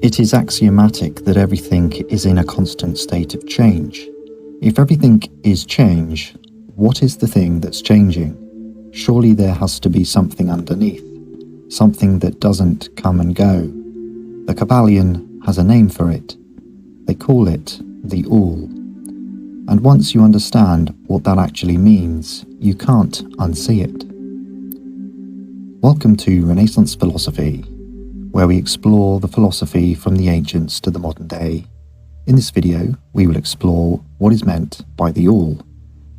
It is axiomatic that everything is in a constant state of change. If everything is change, what is the thing that's changing? Surely there has to be something underneath, something that doesn't come and go. The Kybalion has a name for it. They call it the All. And once you understand what that actually means, you can't unsee it. Welcome to Renaissance Philosophy, where we explore the philosophy from the ancients to the modern day. In this video, we will explore what is meant by the All,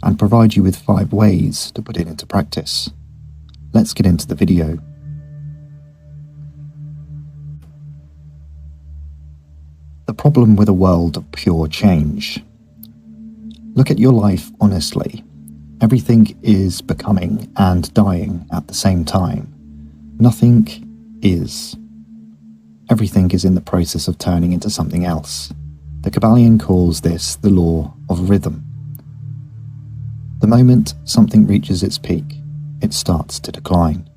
and provide you with 5 ways to put it into practice. Let's get into the video. The problem with a world of pure change. Look at your life honestly. Everything is becoming and dying at the same time. Nothing is. Everything is in the process of turning into something else. The Kybalion calls this the law of rhythm. The moment something reaches its peak, it starts to decline.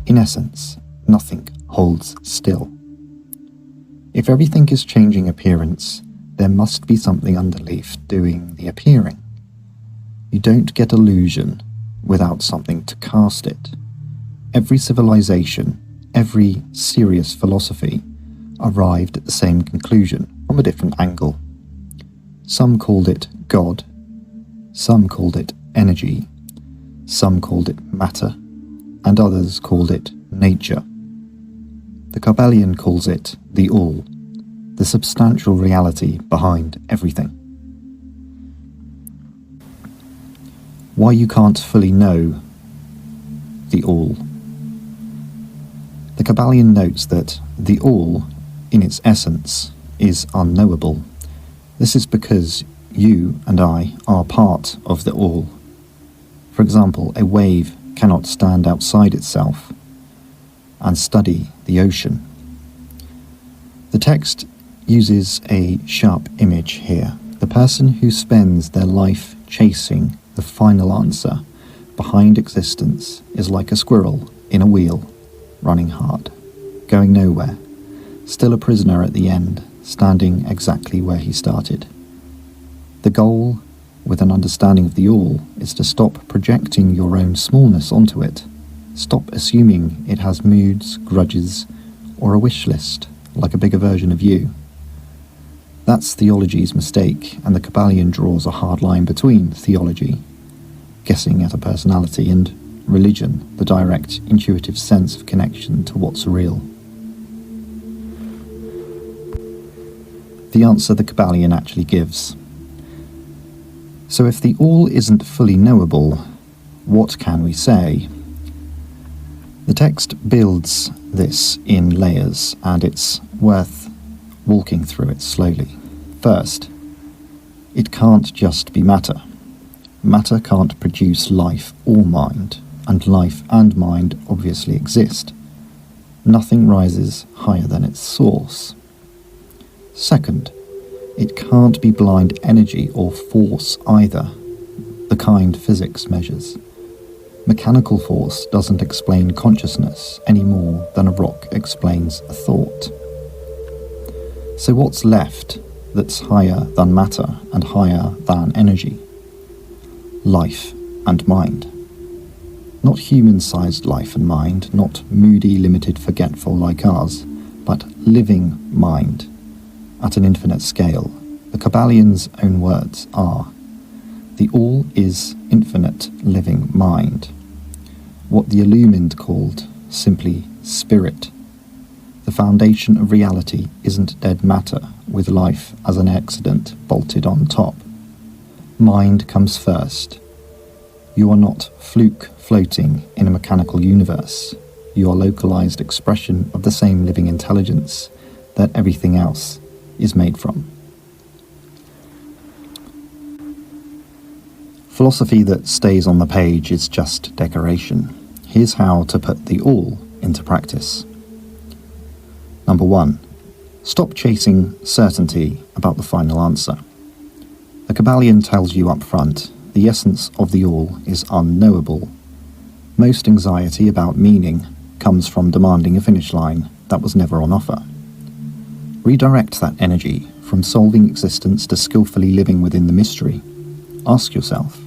In essence, nothing holds still. If everything is changing appearance, there must be something underneath doing the appearing. You don't get illusion without something to cast it. Every civilization, every serious philosophy arrived at the same conclusion from a different angle. Some called it God, some called it energy, some called it matter, and others called it nature. The Kybalion calls it the All, the substantial reality behind everything. Why you can't fully know the All. The Kybalion notes that the All, in its essence, is unknowable. This is because you and I are part of the All. For example, a wave cannot stand outside itself and study the ocean. The text uses a sharp image here. The person who spends their life chasing the final answer behind existence is like a squirrel in a wheel, running hard, going nowhere, still a prisoner at the end, standing exactly where he started. The goal, with an understanding of the All, is to stop projecting your own smallness onto it. Stop assuming it has moods, grudges, or a wish list, like a bigger version of you. That's theology's mistake, and the Kybalion draws a hard line between theology, guessing at a personality, and religion, the direct, intuitive sense of connection to what's real. The answer the Kybalion actually gives. So if the All isn't fully knowable, what can we say? The text builds this in layers, and it's worth walking through it slowly. First, it can't just be matter. Matter can't produce life or mind, and life and mind obviously exist. Nothing rises higher than its source. Second, it can't be blind energy or force either, the kind physics measures. Mechanical force doesn't explain consciousness any more than a rock explains a thought. So what's left that's higher than matter and higher than energy? Life and mind. Not human-sized life and mind, not moody, limited, forgetful like ours, but living mind at an infinite scale. The Kybalion's own words are, the All is infinite living mind. What the Illumined called simply spirit. The foundation of reality isn't dead matter with life as an accident bolted on top. Mind comes first. You are not fluke floating in a mechanical universe. You are localized expression of the same living intelligence that everything else is made from. Philosophy that stays on the page is just decoration. Here's how to put the All into practice. Number 1. Stop chasing certainty about the final answer. The Kybalion tells you up front, the essence of the All is unknowable. Most anxiety about meaning comes from demanding a finish line that was never on offer. Redirect that energy from solving existence to skillfully living within the mystery. Ask yourself,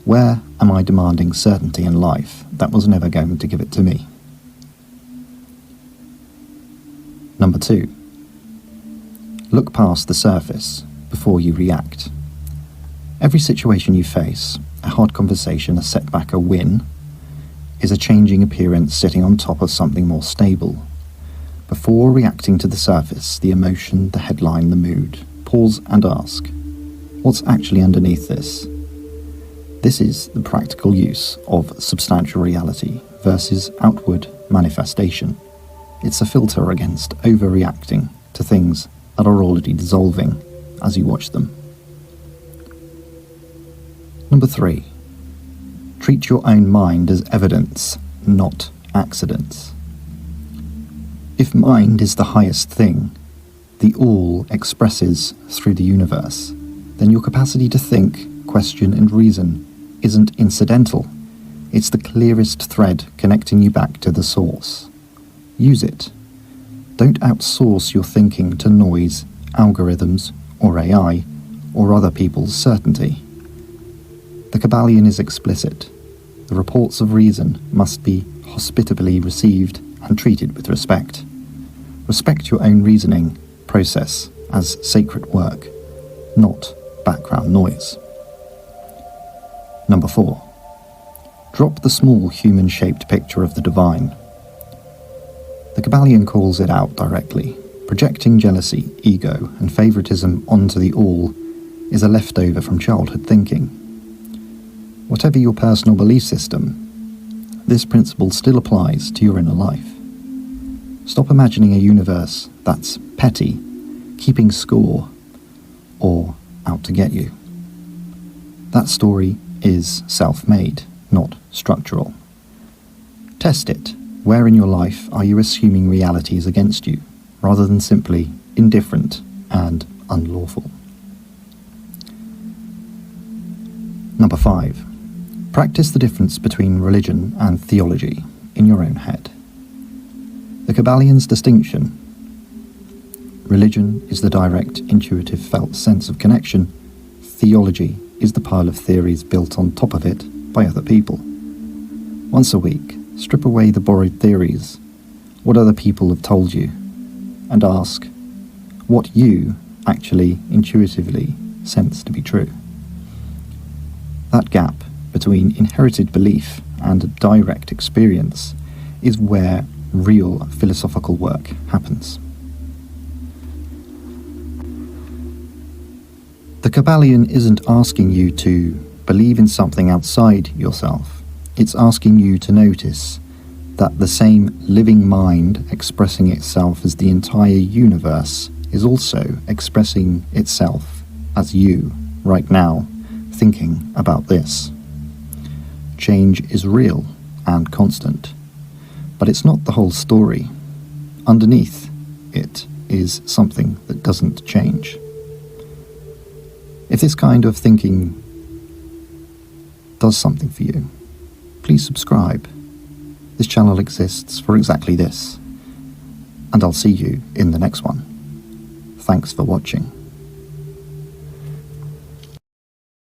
where am I demanding certainty in life that was never going to give it to me? Number 2. Look past the surface before you react. Every situation you face, a hard conversation, a setback, a win, is a changing appearance sitting on top of something more stable. Before reacting to the surface, the emotion, the headline, the mood, pause and ask, what's actually underneath this? This is the practical use of substantial reality versus outward manifestation. It's a filter against overreacting to things that are already dissolving as you watch them. Number 3. Treat your own mind as evidence, not accidents. If mind is the highest thing, the all expresses through the universe, then your capacity to think, question and reason isn't incidental. It's the clearest thread connecting you back to the source. Use it. Don't outsource your thinking to noise, algorithms, or AI, or other people's certainty. The Kybalion is explicit. The reports of reason must be hospitably received and treated with respect. Respect your own reasoning process as sacred work, not background noise. Number 4. Drop the small human-shaped picture of the divine. The Kybalion calls it out directly. Projecting jealousy, ego, and favoritism onto the all is a leftover from childhood thinking. Whatever your personal belief system, this principle still applies to your inner life. Stop imagining a universe that's petty, keeping score, or out to get you. That story is self-made, not structural. Test it. Where in your life are you assuming reality is against you, rather than simply indifferent and unlawful? Number 5. Practice the difference between religion and theology in your own head. The Kybalion's distinction. Religion is the direct, intuitive, felt sense of connection. Theology is the pile of theories built on top of it by other people. Once a week, strip away the borrowed theories, what other people have told you, and ask what you actually intuitively sense to be true. That gap between inherited belief and direct experience is where real philosophical work happens. The Kybalion isn't asking you to believe in something outside yourself. It's asking you to notice that the same living mind expressing itself as the entire universe is also expressing itself as you right now, thinking about this. Change is real and constant, but it's not the whole story. Underneath it is something that doesn't change. If this kind of thinking does something for you, please subscribe. This channel exists for exactly this, and I'll see you in the next one. Thanks for watching.